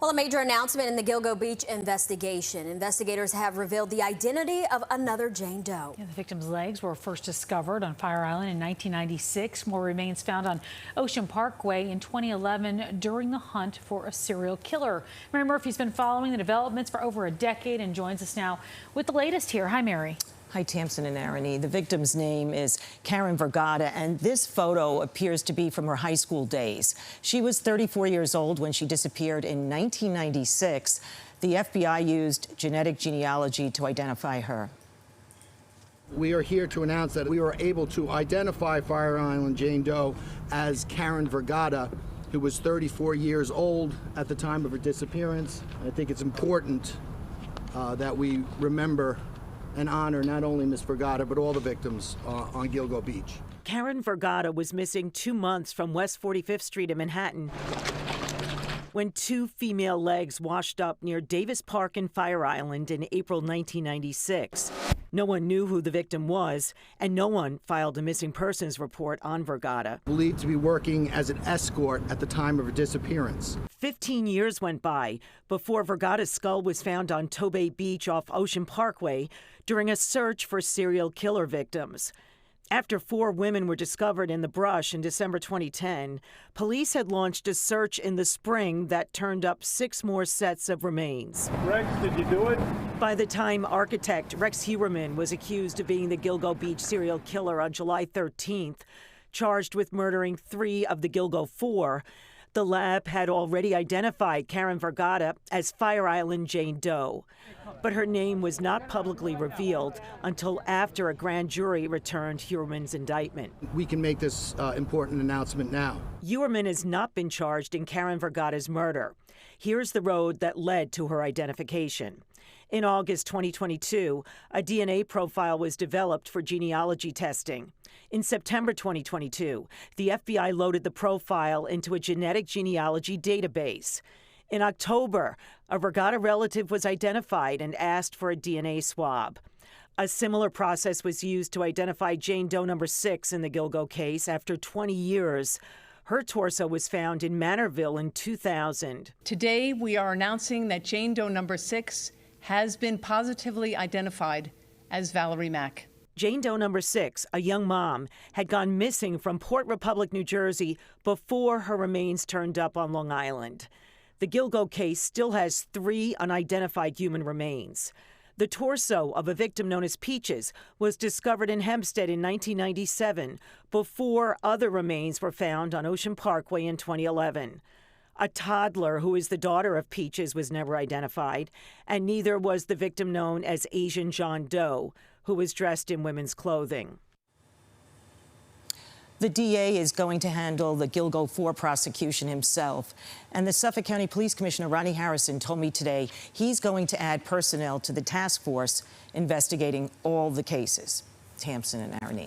Well, a major announcement in the Gilgo Beach investigation. Investigators have revealed the identity of another Jane Doe. The victim's legs were first discovered on Fire Island in 1996. More remains found on Ocean Parkway in 2011 during the hunt for a serial killer. Mary Murphy's been following the developments for over a decade and joins us now with the latest here. Hi, Mary. Hi, Tamsin and Arnie. The victim's name is Karen Vergata, and this photo appears to be from her high school days. She was 34 years old when she disappeared in 1996. The FBI used genetic genealogy to identify her. We are here to announce that we were able to identify Fire Island Jane Doe as Karen Vergata, who was 34 years old at the time of her disappearance. I think it's important that we remember and honor not only Ms. Vergata, but all the victims on Gilgo Beach. Karen Vergata was missing 2 months from West 45th Street in Manhattan when 2 female legs washed up near Davis Park and Fire Island in April 1996. No one knew who the victim was, and no one filed a missing persons report on Vergata. Believed to be working as an escort at the time of her disappearance. 15 years went by before Vergata's skull was found on Tobay Beach off Ocean Parkway during a search for serial killer victims. After 4 women were discovered in the brush in December 2010, police had launched a search in the spring that turned up 6 more sets of remains. Rex, did you do it? By the time architect Rex Heuermann was accused of being the Gilgo Beach serial killer on July 13th, charged with murdering 3 of the Gilgo 4, the lab had already identified Karen Vergata as Fire Island Jane Doe. But her name was not publicly revealed until after a grand jury returned Heuermann's indictment. We can make this important announcement now. Heuermann has not been charged in Karen Vergata's murder. Here's the road that led to her identification. In August 2022, a DNA profile was developed for genealogy testing. In September 2022, the FBI loaded the profile into a genetic genealogy database. In October, a Vergata relative was identified and asked for a DNA swab. A similar process was used to identify Jane Doe number 6 in the Gilgo case after 20 years. Her torso was found in Manorville in 2000. Today, we are announcing that Jane Doe number 6 has been positively identified as Valerie Mack. Jane Doe number 6, a young mom, had gone missing from Port Republic, New Jersey before her remains turned up on Long Island. The Gilgo case still has 3 unidentified human remains. The torso of a victim known as Peaches was discovered in Hempstead in 1997 before other remains were found on Ocean Parkway in 2011. A toddler who is the daughter of Peaches was never identified, and neither was the victim known as Asian John Doe, who was dressed in women's clothing. The DA is going to handle the Gilgo 4 prosecution himself. And the Suffolk County Police Commissioner, Ronnie Harrison, told me today he's going to add personnel to the task force investigating all the cases. Tamsin and Arnie.